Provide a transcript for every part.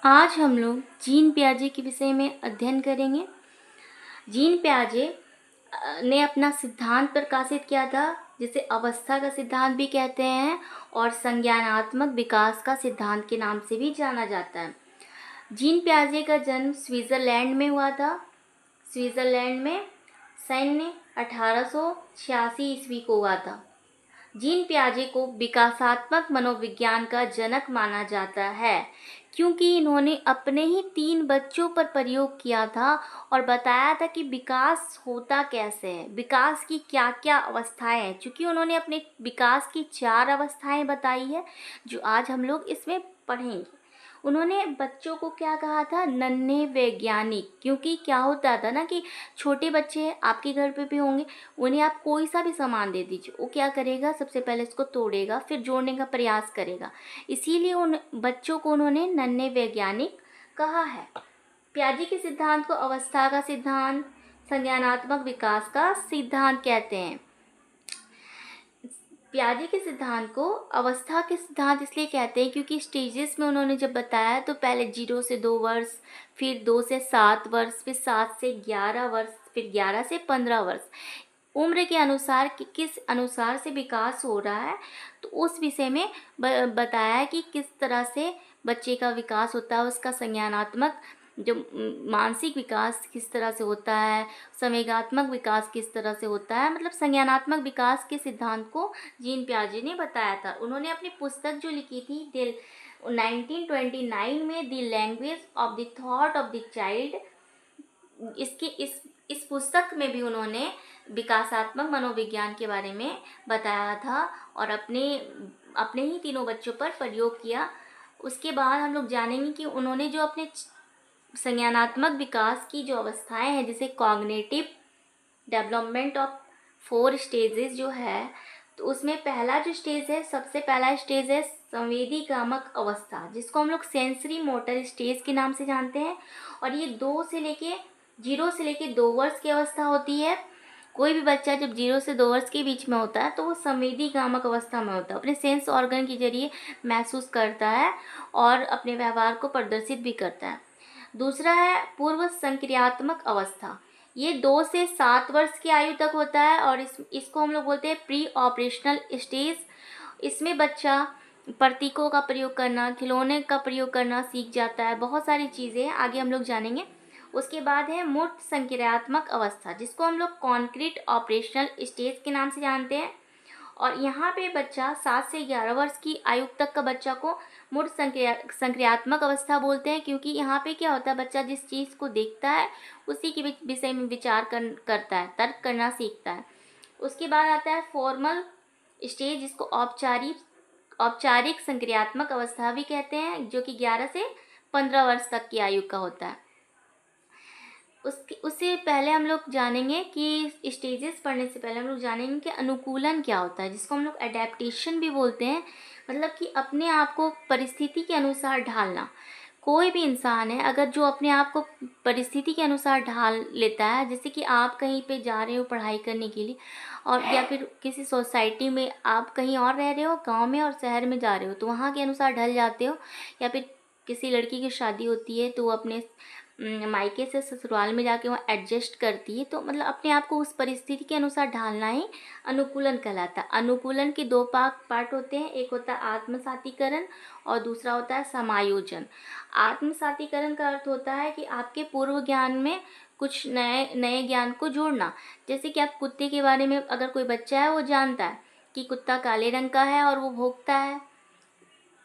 आज हम लोग जीन पियाजे के विषय में अध्ययन करेंगे। जीन पियाजे ने अपना सिद्धांत प्रकाशित किया था, जिसे अवस्था का सिद्धांत भी कहते हैं और संज्ञानात्मक विकास का सिद्धांत के नाम से भी जाना जाता है। जीन पियाजे का जन्म स्विट्ज़रलैंड में हुआ था। स्विट्ज़रलैंड में सन 1886 ईस्वी को हुआ था। जीन पियाजे को विकासात्मक मनोविज्ञान का जनक माना जाता है, क्योंकि इन्होंने अपने ही 3 बच्चों पर प्रयोग किया था और बताया था कि विकास होता कैसे है, विकास की क्या क्या अवस्थाएं हैं। चूँकि उन्होंने अपने विकास की 4 अवस्थाएं बताई है, जो आज हम लोग इसमें पढ़ेंगे। उन्होंने बच्चों को क्या कहा था? नन्हे वैज्ञानिक। क्योंकि क्या होता था ना कि छोटे बच्चे आपके घर पे भी होंगे, उन्हें आप कोई सा भी सामान दे दीजिए, वो क्या करेगा? सबसे पहले इसको तोड़ेगा, फिर जोड़ने का प्रयास करेगा। इसीलिए उन बच्चों को उन्होंने नन्हे वैज्ञानिक कहा है। पियाजे के सिद्धांत को अवस्था का सिद्धांत, संज्ञानात्मक विकास का सिद्धांत कहते हैं। पियाजे के सिद्धांत को अवस्था के सिद्धांत इसलिए कहते हैं क्योंकि स्टेजेस में उन्होंने जब बताया तो पहले 0 से 2 वर्ष, फिर 2 से 7 वर्ष, फिर 7 से 11 वर्ष, फिर 11 से 15 वर्ष, उम्र के अनुसार कि किस अनुसार से विकास हो रहा है, तो उस विषय में बताया कि किस तरह से बच्चे का विकास होता है, उसका संज्ञानात्मक जो मानसिक विकास किस तरह से होता है, संवेगात्मक विकास किस तरह से होता है, मतलब संज्ञानात्मक विकास के सिद्धांत को जीन पियाजे ने बताया था। उन्होंने अपनी पुस्तक जो लिखी थी 1929 में, the language of the thought of the child, इस पुस्तक में भी उन्होंने विकासात्मक मनोविज्ञान के बारे में बताया था और अपने ही 3 बच्चों पर प्रयोग किया। उसके बाद हम लोग जानेंगे कि उन्होंने जो अपने संज्ञानात्मक विकास की जो अवस्थाएं हैं, जिसे कॉग्निटिव डेवलपमेंट ऑफ 4 स्टेजेस जो है, तो उसमें पहला जो स्टेज है, सबसे पहला स्टेज है संवेदीगामक अवस्था, जिसको हम लोग सेंसरी मोटर स्टेज के नाम से जानते हैं। और ये 0 से लेके 2 वर्ष की अवस्था होती है। कोई भी बच्चा जब 0 से 2 वर्ष के बीच में होता है तो वो संवेदीगामक अवस्था में होता है, अपने सेंस ऑर्गन के जरिए महसूस करता है और अपने व्यवहार को प्रदर्शित भी करता है। दूसरा है पूर्व संक्रियात्मक अवस्था। ये 2 से 7 वर्ष की आयु तक होता है और इसको हम लोग बोलते हैं प्री ऑपरेशनल स्टेज। इसमें बच्चा प्रतीकों का प्रयोग करना, खिलौने का प्रयोग करना सीख जाता है, बहुत सारी चीज़ें आगे हम लोग जानेंगे। उसके बाद है मूर्त संक्रियात्मक अवस्था, जिसको हम लोग कॉन्क्रीट ऑपरेशनल स्टेज के नाम से जानते हैं। और यहाँ पे बच्चा 7 से 11 वर्ष की आयु तक का बच्चा को मूर्त संक्रियात्मक अवस्था बोलते हैं, क्योंकि यहाँ पे क्या होता है, बच्चा जिस चीज़ को देखता है उसी के विषय में विचार करता है, तर्क करना सीखता है। उसके बाद आता है फॉर्मल स्टेज, जिसको औपचारिक संक्रियात्मक अवस्था भी कहते हैं, जो कि 11 से 15 वर्ष तक की आयु का होता है। उससे पहले हम लोग जानेंगे कि स्टेजेस पढ़ने से पहले हम लोग जानेंगे कि अनुकूलन क्या होता है, जिसको हम लोग एडेप्टेशन भी बोलते हैं। मतलब कि अपने आप को परिस्थिति के अनुसार ढालना। कोई भी इंसान है अगर जो अपने आप को परिस्थिति के अनुसार ढाल लेता है, जैसे कि आप कहीं पे जा रहे हो पढ़ाई करने के लिए, और या फिर किसी सोसाइटी में आप कहीं और रह रहे हो, गांव में और शहर में जा रहे हो, तो वहाँ के अनुसार ढल जाते हो। या फिर किसी लड़की की शादी होती है तो वो अपने मायके से ससुराल में जाके वहाँ एडजस्ट करती है, तो मतलब अपने आप को उस परिस्थिति के अनुसार ढालना ही अनुकूलन कहलाता है। अनुकूलन के 2 पार्ट होते हैं, एक होता है आत्मसातीकरण और दूसरा होता है समायोजन। आत्मसातीकरण का अर्थ होता है कि आपके पूर्व ज्ञान में कुछ नए ज्ञान को जोड़ना। जैसे कि आप कुत्ते के बारे में, अगर कोई बच्चा है वो जानता है कि कुत्ता काले रंग का है और वो भौंकता है,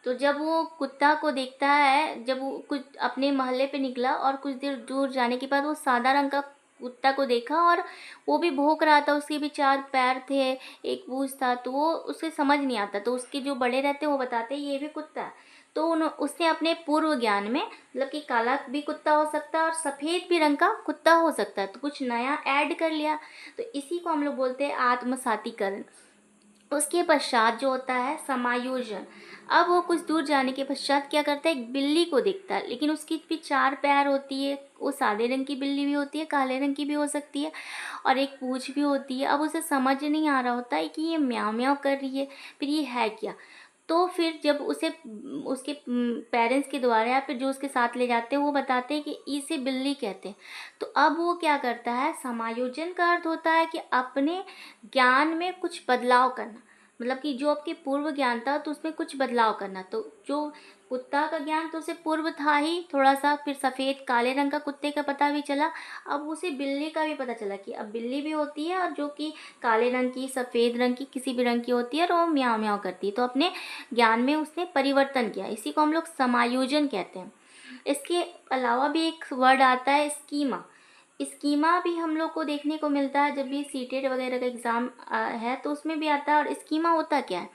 तो जब वो कुत्ता को देखता है, जब वो कुछ अपने मोहल्ले पे निकला और कुछ देर दूर जाने के बाद वो सादा रंग का कुत्ता को देखा और वो भी भौंक रहा था, उसके भी 4 पैर थे, एक पूंछ था, तो वो उसे समझ नहीं आता, तो उसके जो बड़े रहते हैं वो बताते हैं ये भी कुत्ता है। तो उसने अपने पूर्व ज्ञान में, मतलब कि काला भी कुत्ता हो सकता है और सफ़ेद भी रंग का कुत्ता हो सकता है, तो कुछ नया ऐड कर लिया। तो इसी को हम लोग बोलते हैं आत्मसातीकरण। उसके पश्चात जो होता है समायोजन। अब वो कुछ दूर जाने के पश्चात क्या करता है, एक बिल्ली को देखता है, लेकिन उसकी भी 4 पैर होती है, वो सादे रंग की बिल्ली भी होती है, काले रंग की भी हो सकती है, और एक पूंछ भी होती है। अब उसे समझ नहीं आ रहा होता है कि ये म्याऊं म्याऊं कर रही है, फिर ये है क्या। तो फिर जब उसे उसके पेरेंट्स के द्वारा या फिर जो उसके साथ ले जाते हैं वो बताते हैं कि इसे बिल्ली कहते हैं। तो अब वो क्या करता है, समायोजन का अर्थ होता है कि अपने ज्ञान में कुछ बदलाव करना, मतलब कि जो आपके पूर्व ज्ञान था तो उसमें कुछ बदलाव करना। तो जो कुत्ता का ज्ञान तो उसे पूर्व था ही थोड़ा सा, फिर सफ़ेद काले रंग का कुत्ते का पता भी चला, अब उसे बिल्ली का भी पता चला कि अब बिल्ली भी होती है और जो कि काले रंग की, सफ़ेद रंग की, किसी भी रंग की होती है और वो म्याऊं म्याऊं करती है। तो अपने ज्ञान में उसने परिवर्तन किया, इसी को हम लोग समायोजन कहते हैं। इसके अलावा भी एक वर्ड आता है स्कीमा। स्कीमा भी हम लोग को देखने को मिलता है जब भी सीटेट वगैरह का एग्ज़ाम है तो उसमें भी आता है। और स्कीमा होता क्या है,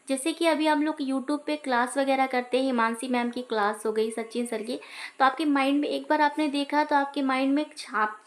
जैसे कि अभी हम लोग यूट्यूब पे क्लास वगैरह करते हैं, हिमांशी मैम की क्लास हो गई, सचिन सर की, तो आपके माइंड में एक बार आपने देखा तो आपके माइंड में एक छाप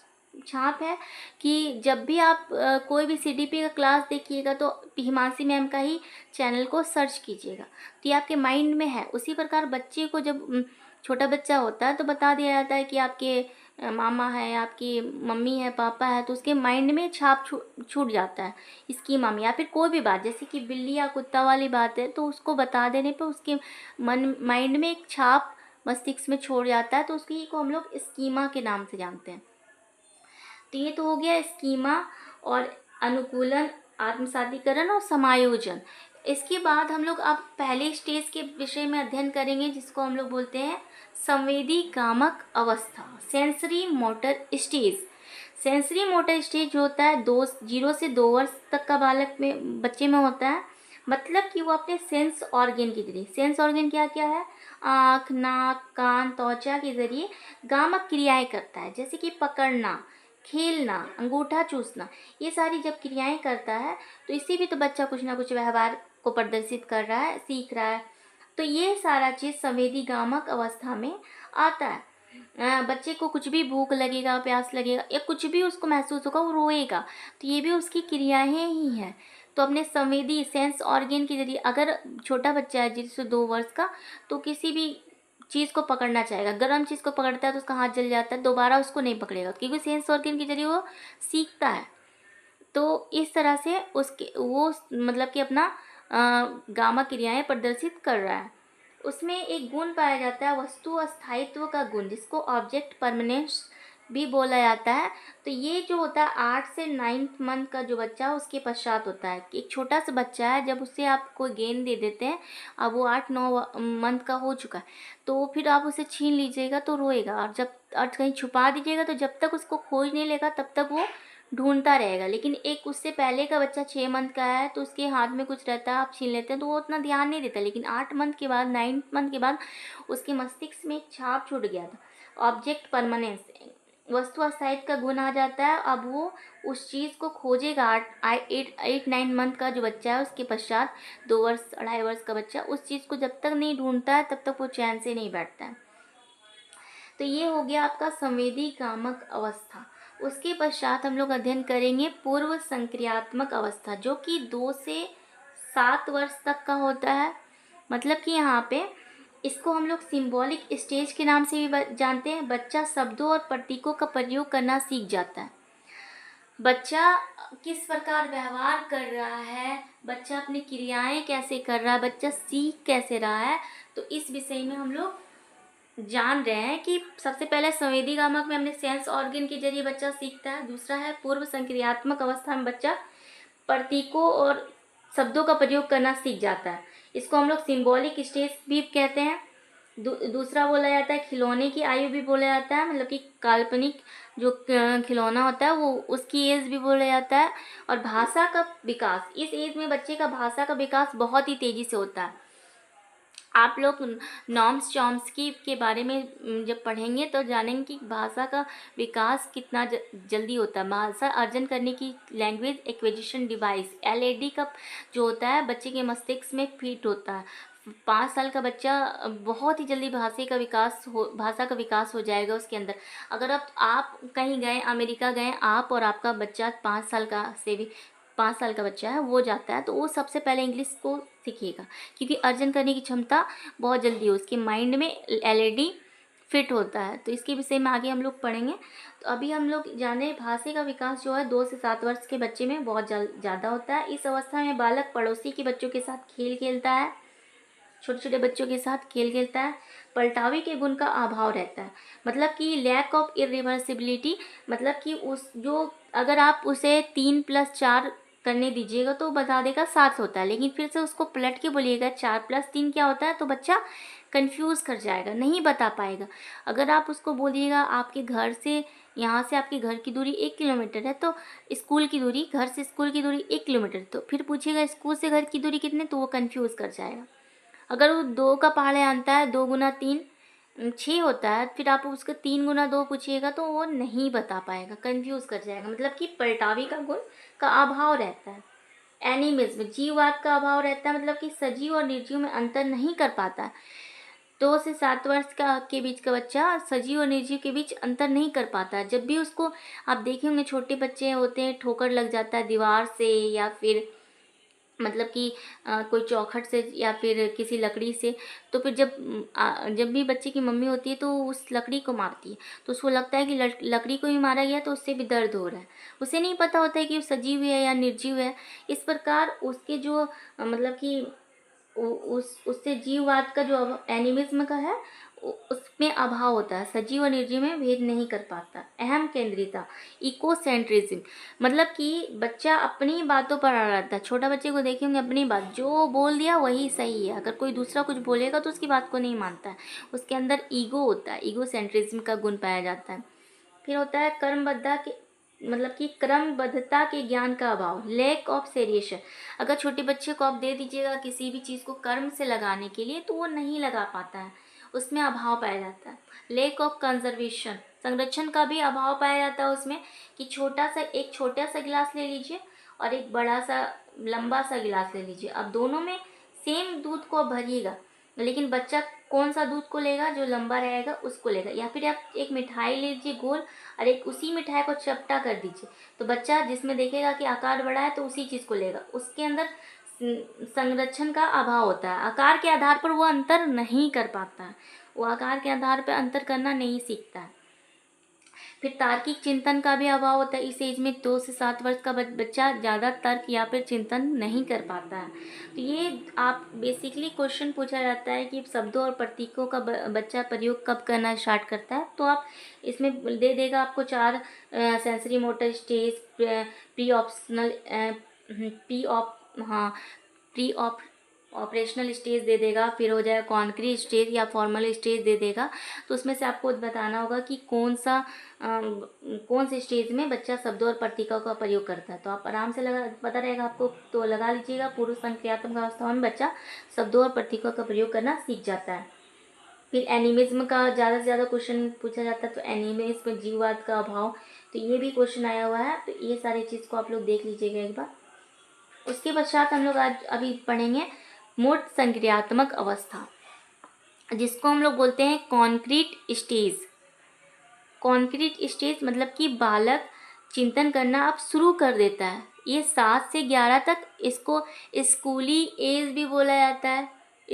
छाप है कि जब भी आप कोई भी सीडीपी का क्लास देखिएगा तो हिमांशी मैम का ही चैनल को सर्च कीजिएगा, तो ये आपके माइंड में है। उसी प्रकार बच्चे को जब छोटा बच्चा होता है तो बता दिया जाता है कि आपके मामा है, आपकी मम्मी है, पापा है, तो उसके माइंड में छाप छूट जाता है इसकी मम्मी, या फिर कोई भी बात जैसे कि बिल्ली या कुत्ता वाली बात है तो उसको बता देने पर उसके मन माइंड में एक छाप मस्तिष्क में छोड़ जाता है, तो उसकी को हम लोग स्कीमा के नाम से जानते हैं। तो ये तो हो गया स्कीमा और अनुकूलन, आत्मसातीकरण और समायोजन। इसके बाद हम लोग अब पहले स्टेज के विषय में अध्ययन करेंगे जिसको हम लोग बोलते हैं संवेदी कामक अवस्था, sensory motor stage. Sensory motor stage जो होता है 0 से 2 वर्ष तक का बालक में, बच्चे में होता है। मतलब कि वो अपने सेंस ऑर्गन के जरिए, सेंस ऑर्गन क्या क्या है, आँख, नाक, कान, त्वचा के जरिए गामक क्रियाएं करता है, जैसे कि पकड़ना, खेलना, अंगूठा चूसना, ये सारी जब क्रियाएं करता है तो इससे भी तो बच्चा कुछ ना कुछ व्यवहार को प्रदर्शित कर रहा है, सीख रहा है। तो ये सारा चीज़ संवेदी गामक अवस्था में आता है। बच्चे को कुछ भी भूख लगेगा, प्यास लगेगा या कुछ भी उसको महसूस होगा, वो रोएगा, तो ये भी उसकी क्रियाएं ही हैं। तो अपने संवेदी सेंस ऑर्गन के जरिए, अगर छोटा बच्चा है 0 से 2 वर्ष का, तो किसी भी चीज़ को पकड़ना चाहेगा, गर्म चीज़ को पकड़ता है तो उसका हाथ जल जाता है, दोबारा उसको नहीं पकड़ेगा क्योंकि सेंस ऑर्गन के जरिए वो सीखता है। तो इस तरह से उसके वो मतलब कि अपना गामा क्रियाएं प्रदर्शित कर रहा है। उसमें एक गुण पाया जाता है वस्तु अस्थायित्व का गुण, जिसको ऑब्जेक्ट परमानेंस भी बोला जाता है। तो ये जो होता है 8 से 9 मंथ का जो बच्चा है उसके पश्चात होता है। एक छोटा सा बच्चा है, जब उससे आप कोई गेंद दे देते हैं, अब वो 8-9 मंथ का हो चुका है, तो फिर आप उसे छीन लीजिएगा तो रोएगा, और जब और कहीं छुपा दीजिएगा तो जब तक उसको खोज नहीं लेगा तब तक वो ढूंढता रहेगा। लेकिन एक उससे पहले का बच्चा 6 मंथ का है तो उसके हाथ में कुछ रहता है, आप छीन लेते हैं तो वो उतना ध्यान नहीं देता। लेकिन 8 मंथ के बाद, 9 मंथ के बाद उसके मस्तिष्क में एक छाप छूट गया था, ऑब्जेक्ट परमानेंस, वस्तु अस्थायित्व का गुण आ जाता है। अब वो उस चीज़ को खोजेगा। 8-9 मंथ का जो बच्चा है उसके पश्चात 2 वर्ष 2.5 वर्ष का बच्चा उस चीज़ को जब तक नहीं ढूंढता है तब तक वो चैन से नहीं बैठता है। तो ये हो गया आपका संवेदी कामक अवस्था। उसके पश्चात हम लोग अध्ययन करेंगे पूर्व संक्रियात्मक अवस्था, जो कि 2 से 7 वर्ष तक का होता है। मतलब कि यहाँ पे इसको हम लोग सिंबॉलिक स्टेज के नाम से भी जानते हैं। बच्चा शब्दों और प्रतीकों का प्रयोग करना सीख जाता है। बच्चा किस प्रकार व्यवहार कर रहा है, बच्चा अपनी क्रियाएं कैसे कर रहा है, बच्चा सीख कैसे रहा है, तो इस विषय में हम लोग जान रहे हैं कि सबसे पहले संवेदी गामक में हमने सेंस ऑर्गन के जरिए बच्चा सीखता है। दूसरा है पूर्व संक्रियात्मक अवस्था में बच्चा प्रतीकों और शब्दों का प्रयोग करना सीख जाता है। इसको हम लोग सिंबॉलिक स्टेज भी कहते हैं। दूसरा बोला जाता है खिलौने की आयु भी बोला जाता है, मतलब कि काल्पनिक जो खिलौना होता है वो उसकी एज भी बोला जाता है। और भाषा का विकास, इस एज में बच्चे का भाषा का विकास बहुत ही तेज़ी से होता है। आप लोग नॉम्स चॉम्स्की के बारे में जब पढ़ेंगे तो जानेंगे कि भाषा का विकास कितना जल्दी होता है। भाषा अर्जन करने की लैंग्वेज एक्विजिशन डिवाइस LAD का जो होता है बच्चे के मस्तिष्क में फिट होता है। 5 साल का बच्चा बहुत ही जल्दी भाषा का विकास हो जाएगा उसके अंदर। अगर आप कहीं गए, अमेरिका गए, आप और आपका बच्चा 5 साल का से भी 5 साल का बच्चा है, वो जाता है तो वो सबसे पहले इंग्लिश को सीखेगा, क्योंकि अर्जन करने की क्षमता बहुत जल्दी है, उसके माइंड में LAD फिट होता है। तो इसके विषय में आगे हम लोग पढ़ेंगे। तो अभी हम लोग जाने भाषा का विकास जो है 2 से 7 वर्ष के बच्चे में बहुत ज़्यादा होता है। इस अवस्था में बालक पड़ोसी के बच्चों के साथ खेल खेलता है, छोटे छोटे बच्चों के साथ खेल खेलता है। पलटावे के गुण का अभाव रहता है, मतलब कि लैक ऑफ इरिवर्सिबिलिटी, मतलब कि उस जो अगर आप उसे 3+4 करने दीजिएगा तो बता देगा 7 होता है, लेकिन फिर से उसको पलट के बोलिएगा 4+3 क्या होता है तो बच्चा कंफ्यूज कर जाएगा, नहीं बता पाएगा। अगर आप उसको बोलिएगा आपके घर से यहाँ से आपके घर की दूरी 1 किलोमीटर है, तो स्कूल की दूरी, घर से स्कूल की दूरी 1 किलोमीटर, तो फिर पूछेगा स्कूल से घर की दूरी कितने, तो वो कंफ्यूज कर जाएगा। अगर वो 2 का पहाड़े आनता है, 2 × 3 6 होता है, फिर आप उसका 3 × 2 पूछिएगा तो वो नहीं बता पाएगा, कंफ्यूज कर जाएगा, मतलब कि पलटावी का गुण का अभाव रहता है। एनिमिज्म, जीववाद का अभाव रहता है, मतलब कि सजीव और निर्जीव में अंतर नहीं कर पाता है। 2 से 7 वर्ष का के बीच का बच्चा सजीव और निर्जीव के बीच अंतर नहीं कर पाता है। जब भी उसको आप देखे होंगे, छोटे बच्चे होते हैं, ठोकर लग जाता है दीवार से या फिर मतलब कि कोई चौखट से या फिर किसी लकड़ी से, तो फिर जब भी बच्चे की मम्मी होती है तो उस लकड़ी को मारती है, तो उसको लगता है कि लकड़ी को ही मारा गया तो उससे भी दर्द हो रहा है। उसे नहीं पता होता है कि वो सजीव है या निर्जीव है। इस प्रकार उसके जो मतलब कि उससे जीववाद का जो एनिमिज्म का है उसमें अभाव होता है, सजीव और निर्जीव में भेद नहीं कर पाता। अहम केंद्रिता, इकोसेंट्रिज्म, मतलब कि बच्चा अपनी बातों पर अड़ा रहता है। छोटा बच्चे को देखे होंगे, अपनी बात जो बोल दिया वही सही है, अगर कोई दूसरा कुछ बोलेगा तो उसकी बात को नहीं मानता है। उसके अंदर ईगो होता है, ईगोसेंट्रिज्म का गुण पाया जाता है। फिर होता है कर्मबद्धा के, मतलब कि क्रमबद्धता के ज्ञान का अभाव, लैक ऑफ सेरिएशन। अगर छोटे बच्चे को आप दे दीजिएगा किसी भी चीज़ को कर्म से लगाने के लिए तो वो नहीं लगा पाता है, उसमें अभाव पाया जाता है। लेक ऑफ कंजर्वेशन, संरक्षण का भी अभाव पाया जाता है उसमें, कि एक छोटा सा गिलास ले लीजिए और एक बड़ा सा लंबा सा गिलास ले लीजिए, अब दोनों में सेम दूध को भरिएगा, लेकिन बच्चा कौन सा दूध को लेगा, जो लंबा रहेगा उसको लेगा। या फिर आप एक मिठाई ले लीजिए गोल और एक उसी मिठाई को चपटा कर दीजिए, तो बच्चा जिसमें देखेगा कि आकार बड़ा है तो उसी चीज़ को लेगा। उसके अंदर संरक्षण का अभाव होता है, आकार के आधार पर वो अंतर नहीं कर पाता है, वो आकार के आधार पर अंतर करना नहीं सीखता है। फिर तार्किक चिंतन का भी अभाव होता है। इस एज में 2 से 7 वर्ष का बच्चा ज़्यादा तर्क या फिर चिंतन नहीं कर पाता है। तो ये आप बेसिकली क्वेश्चन पूछा जाता है कि शब्दों और प्रतीकों का बच्चा प्रयोग कब करना स्टार्ट करता है, तो आप इसमें दे देगा आपको 4 sensory motor stage, pre optional pre operational stage दे देगा, फिर हो जाएगा कॉन्क्रीट स्टेज या फॉर्मल स्टेज दे देगा। तो उसमें से आपको बताना होगा कि कौन से स्टेज में बच्चा शब्दों और प्रतीकों का प्रयोग करता है। तो आप आराम से पता रहेगा आपको, तो लगा लीजिएगा। पूर्व संक्रियात्मक अवस्था में बच्चा शब्दों और प्रतीकों का प्रयोग करना सीख जाता है। फिर एनिमिज्म का ज़्यादा से ज़्यादा क्वेश्चन पूछा जाता है, तो एनिमिज्म जीववाद का अभाव, तो ये भी क्वेश्चन आया हुआ है। तो ये सारी चीज़ को आप लोग देख लीजिएगा एक बार। उसके पश्चात हम लोग आज अभी पढ़ेंगे मूर्त संक्रियात्मक अवस्था, जिसको हम लोग बोलते हैं कॉन्क्रीट स्टेज। कॉन्क्रीट स्टेज मतलब कि बालक चिंतन करना अब शुरू कर देता है। ये 7 से 11 तक इसको स्कूली एज भी बोला जाता है।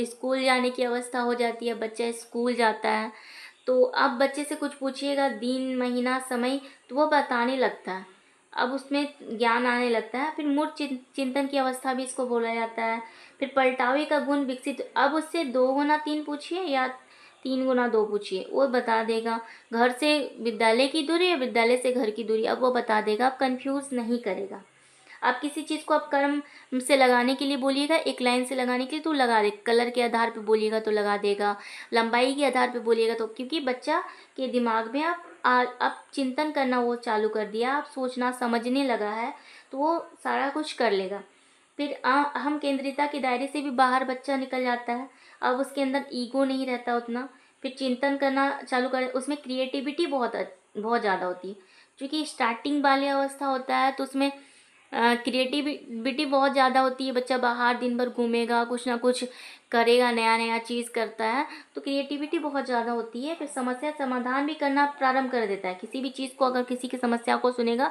स्कूल जाने की अवस्था हो जाती है, बच्चा स्कूल जाता है। तो अब बच्चे से कुछ पूछिएगा, दिन महीना समय, तो वो बताने लगता है, अब उसमें ज्ञान आने लगता है। फिर मूर्त चिंतन की अवस्था भी इसको बोला जाता है। फिर पलटावे का गुण विकसित, अब उससे 2 × 3 पूछिए या 3 × 2 पूछिए, वो बता देगा। घर से विद्यालय की दूरी या विद्यालय से घर की दूरी, अब वो बता देगा, अब कंफ्यूज नहीं करेगा। आप किसी चीज़ को आप कर्म से लगाने के लिए बोलिएगा, एक लाइन से लगाने के लिए तो लगा दे, कलर के आधार पे बोलिएगा तो लगा देगा, लंबाई के आधार पे बोलिएगा तो, क्योंकि बच्चा के दिमाग में अब चिंतन करना वो चालू कर दिया, आप सोचना समझने लगा है, तो वो सारा कुछ कर लेगा। फिर हम केंद्रिता के दायरे से भी बाहर बच्चा निकल जाता है, अब उसके अंदर ईगो नहीं रहता उतना। फिर चिंतन करना चालू कर, उसमें क्रिएटिविटी बहुत ज़्यादा होती है, क्योंकि स्टार्टिंग वाली अवस्था होता है तो उसमें क्रिएटिविटी बहुत ज़्यादा होती है। बच्चा बाहर दिन भर घूमेगा, कुछ ना कुछ करेगा, नया नया चीज़ करता है, तो क्रिएटिविटी बहुत ज़्यादा होती है। फिर समस्या समाधान भी करना प्रारंभ कर देता है। किसी भी चीज़ को अगर किसी की समस्या को सुनेगा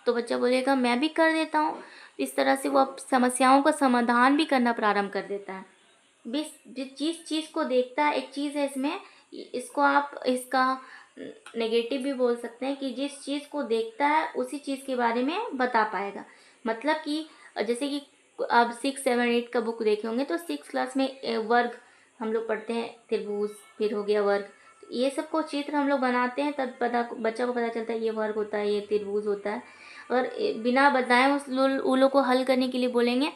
तो बच्चा बोलेगा मैं भी कर देता हूँ। इस तरह से वो अब समस्याओं का समाधान भी करना प्रारंभ कर देता है। जिस चीज़ को देखता है, एक चीज़ है इसमें, इसको आप इसका नेगेटिव भी बोल सकते हैं, कि जिस चीज़ को देखता है उसी चीज़ के बारे में बता पाएगा। मतलब कि जैसे कि अब 6, 7, 8 का बुक देखे होंगे तो 6 क्लास में वर्ग हम लोग पढ़ते हैं त्रिभुज, फिर हो गया वर्ग, तो ये सब को चित्र हम लोग बनाते हैं, तब बच्चा को पता चलता है ये वर्ग होता है, ये त्रिभुज होता है। और बिना बताए उस उन को हल करने के लिए बोलेंगे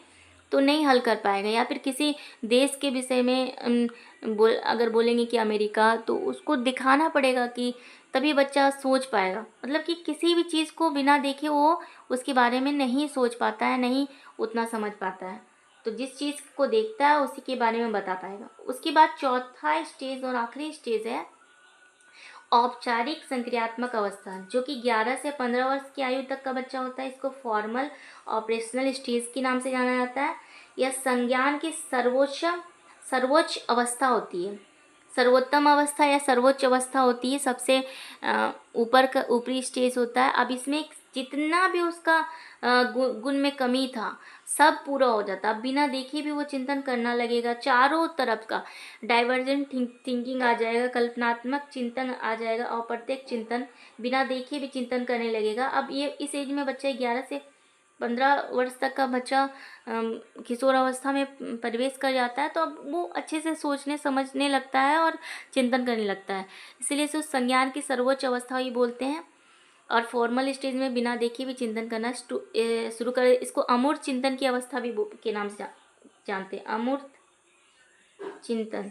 तो नहीं हल कर पाएगा। या फिर किसी देश के विषय में अगर बोलेंगे कि अमेरिका, तो उसको दिखाना पड़ेगा कि तभी बच्चा सोच पाएगा। मतलब कि किसी भी चीज़ को बिना देखे वो उसके बारे में नहीं सोच पाता है, नहीं उतना समझ पाता है। तो जिस चीज़ को देखता है उसी के बारे में बता पाएगा। उसके बाद चौथा स्टेज और आखिरी स्टेज है औपचारिक संक्रियात्मक अवस्था, जो कि 11 से 15 वर्ष की आयु तक का बच्चा होता है। इसको फॉर्मल ऑपरेशनल स्टेज के नाम से जाना जाता है। यह संज्ञान की सर्वोच्च अवस्था होती है, सर्वोत्तम अवस्था या सर्वोच्च अवस्था होती है, सबसे ऊपर का ऊपरी स्टेज होता है। अब इसमें जितना भी उसका गुण में कमी था सब पूरा हो जाता। अब बिना देखे भी वो चिंतन करना लगेगा, चारों तरफ का डाइवर्जेंट थिंकिंग आ जाएगा, कल्पनात्मक चिंतन आ जाएगा, और प्रत्येक चिंतन बिना देखे भी चिंतन करने लगेगा। अब ये इस एज में बच्चा 11 से 15 वर्ष तक का बच्चा किशोर अवस्था में प्रवेश कर जाता है, तो अब वो अच्छे से सोचने समझने लगता है और चिंतन करने लगता है। इसलिए इसे उस संज्ञान की सर्वोच्च अवस्था ही बोलते हैं। और फॉर्मल स्टेज में बिना देखे भी चिंतन करना शुरू कर, इसको अमूर्त चिंतन की अवस्था भी के नाम से जानते हैं। अमूर्त चिंतन,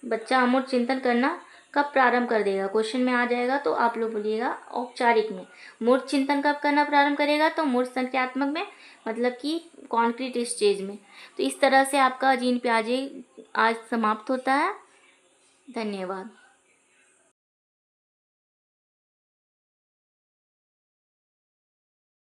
बच्चा अमूर्त चिंतन करना कब प्रारंभ कर देगा, क्वेश्चन में आ जाएगा तो आप लोग बोलिएगा औपचारिक में। मूर्त चिंतन कब करना प्रारंभ करेगा, तो मूर्त संख्यात्मक में, मतलब कि कॉन्क्रीट स्टेज में। तो इस तरह से आपका जीन पियाजे आज समाप्त होता है। धन्यवाद।